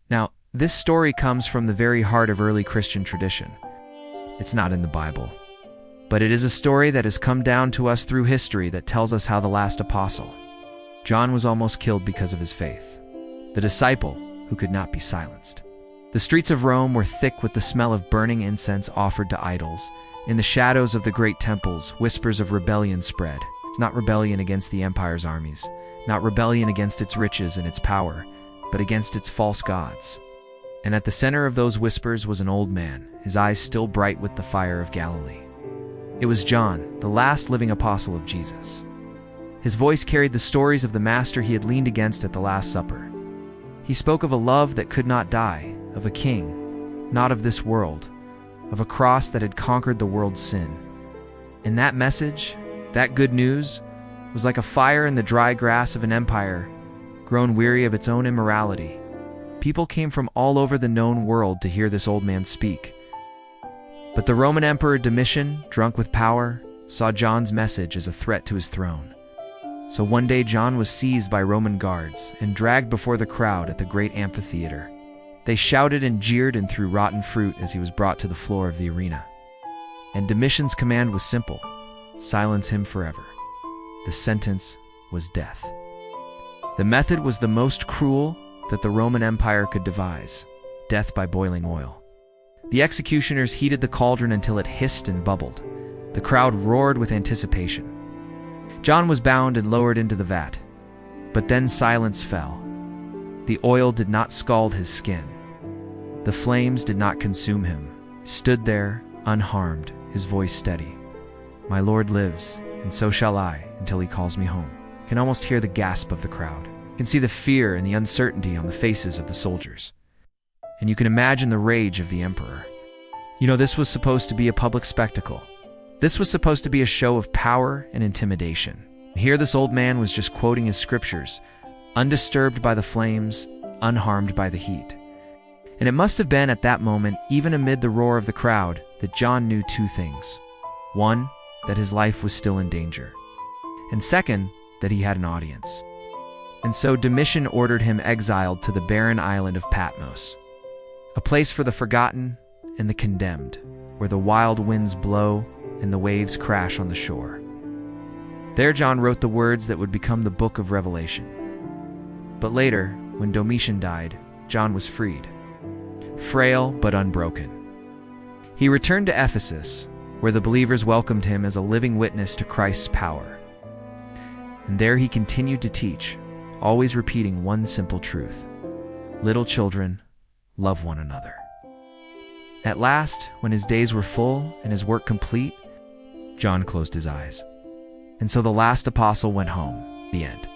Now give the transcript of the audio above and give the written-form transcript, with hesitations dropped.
Now, this story comes from the very heart of early Christian tradition. It's not in the Bible, but it is a story that has come down to us through history that tells us how the last apostle, John, was almost killed because of his faith, the disciple who could not be silenced. The streets of Rome were thick with the smell of burning incense offered to idols. In the shadows of the great temples, whispers of rebellion spread. It's not rebellion against the empire's armies, not rebellion against its riches and its power, but against its false gods. And at the center of those whispers was an old man, his eyes still bright with the fire of Galilee. It was John, the last living apostle of Jesus. His voice carried the stories of the master he had leaned against at the Last Supper. He spoke of a love that could not die, of a king, not of this world, of a cross that had conquered the world's sin. And that message, that good news, was like a fire in the dry grass of an empire, grown weary of its own immorality. People came from all over the known world to hear this old man speak. But the Roman Emperor Domitian, drunk with power, saw John's message as a threat to his throne. So one day John was seized by Roman guards and dragged before the crowd at the great amphitheater. They shouted and jeered and threw rotten fruit as he was brought to the floor of the arena. And Domitian's command was simple: silence him forever. The sentence was death. The method was the most cruel that the Roman Empire could devise: death by boiling oil. The executioners heated the cauldron until it hissed and bubbled. The crowd roared with anticipation. John was bound and lowered into the vat. But then silence fell. The oil did not scald his skin. The flames did not consume him. He stood there, unharmed, his voice steady. My Lord lives, and so shall I, until he calls me home. You can almost hear the gasp of the crowd. You can see the fear and the uncertainty on the faces of the soldiers. And you can imagine the rage of the emperor. This was supposed to be a public spectacle. This was supposed to be a show of power and intimidation. Here this old man was just quoting his scriptures, undisturbed by the flames, unharmed by the heat. And it must have been at that moment, even amid the roar of the crowd, that John knew two things. One, that his life was still in danger. And second, that he had an audience. And so Domitian ordered him exiled to the barren island of Patmos, a place for the forgotten and the condemned, where the wild winds blow and the waves crash on the shore. There John wrote the words that would become the book of Revelation. But later, when Domitian died, John was freed, frail but unbroken. He returned to Ephesus, where the believers welcomed him as a living witness to Christ's power. And there he continued to teach, always repeating one simple truth: little children, love one another. At last, when his days were full and his work complete, John closed his eyes. And so the last apostle went home. The end.